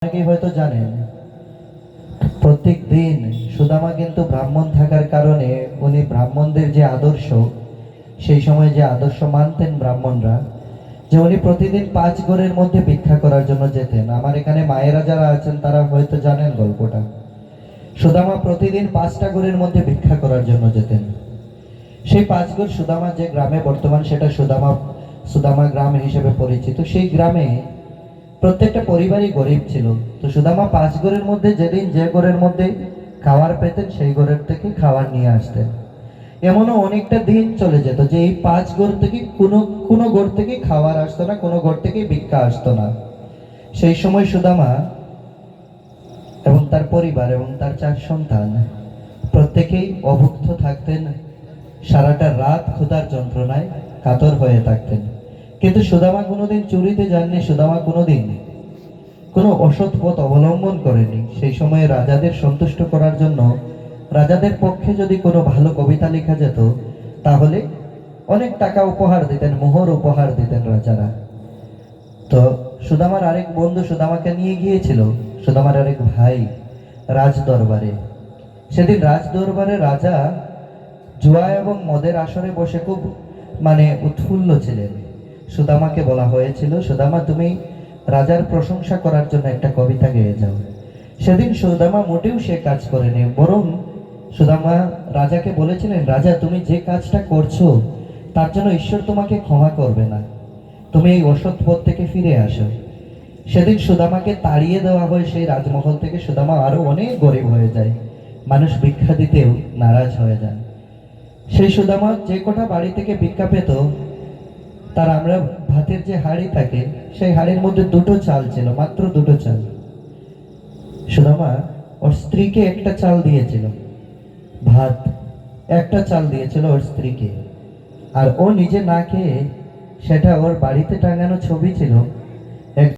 অনেকেই হয়তো জানেন প্রত্যেক দিন সুদামা কিন্তু ব্রাহ্মণ থাকার কারণে উনি ব্রাহ্মণদের যে আদর্শ, সেই সময় যে আদর্শ মানতেন ব্রাহ্মণরা, যে উনি প্রতিদিন 5 ঘরের মধ্যে ভিক্ষা করার জন্য যেতেন। আমার এখানে মায়েরা যারা আছেন তারা হয়তো জানেন গল্পটা। সুদামা প্রতিদিন 5টা ঘরের মধ্যে ভিক্ষা করার জন্য যেতেন। সেই 5 ঘর সুদামা যে গ্রামে, বর্তমান সেটা সুদামা সুদামা গ্রাম হিসেবে পরিচিত, সেই গ্রামে প্রত্যেকটা পরিবারই গরিব ছিল। তো সুদামা 5 ঘরের মধ্যে যেদিন যে ঘরের মধ্যে খাবার পেতেন সেই ঘরের থেকে খাবার নিয়ে আসতেন। এমনও অনেকটা দিন চলে যেত যে এই 5 ঘর থেকে কোনো কোনো ঘর থেকে খাবার আসতো না, কোনো ঘর থেকে ভিক্ষা আসতো না। সেই সময় সুদামা এবং তার পরিবার এবং তার 4 সন্তান প্রত্যেকেই অভুক্ত থাকতেন, সারাটা রাত ক্ষুধার যন্ত্রণায় কাতর হয়ে থাকতেন। কিন্তু সুদামা কোনোদিন চুরিতে যাননি, সুদামা কোনোদিন কোনো অসৎ পথ অবলম্বন করেনি। সেই সময়ে রাজাদের সন্তুষ্ট করার জন্য রাজাদের পক্ষে যদি কোনো ভালো কবিতা লেখা যেত তাহলে অনেক টাকা উপহার দিতেন, মোহর উপহার দিতেন রাজারা। তো সুদামার আরেক বন্ধু সুদামাকে নিয়ে গিয়েছিল, সুদামার আরেক ভাই, রাজ দরবারে। সেদিন রাজ দরবারে রাজা জুয়া এবং মদের আসরে বসে খুব উৎফুল্ল ছিলেন। সুদামাকে বলা হয়েছিল, সুদামা তুমি রাজার প্রশংসা করার জন্য একটা কবিতা গেয়ে যাও। সেদিন সুদামা মোটেও সে কাজ করেনি, বরং সুদামা রাজাকে বলেছিলেন, রাজা তুমি যে কাজটা করছো তার জন্য ঈশ্বর তোমাকে ক্ষমা করবে না, তুমি এই অসৎ পথ থেকে ফিরে আসো। সেদিন সুদামাকে তাড়িয়ে দেওয়া হয় সেই রাজমহল থেকে। সুদামা আরো অনেক গরিব হয়ে যায়, মানুষ ভিক্ষা দিতেও নারাজ হয়ে যান। সেই সুদামা যে কটা বাড়ি থেকে ভিক্ষা পেত, তার আমরা ভাতের যে হাঁড়ি থাকে সেই হাঁড়ির মধ্যে 2টো চাল ছিল, মাত্র 2টো চাল। সুদামা ওর স্ত্রীকে একটা চাল দিয়েছিল, ভাত একটা চাল দিয়েছিল ওর স্ত্রীকে। আর ও নিজে না খেয়ে, সেটা ওর বাড়িতে টাঙানো ছবি ছিল,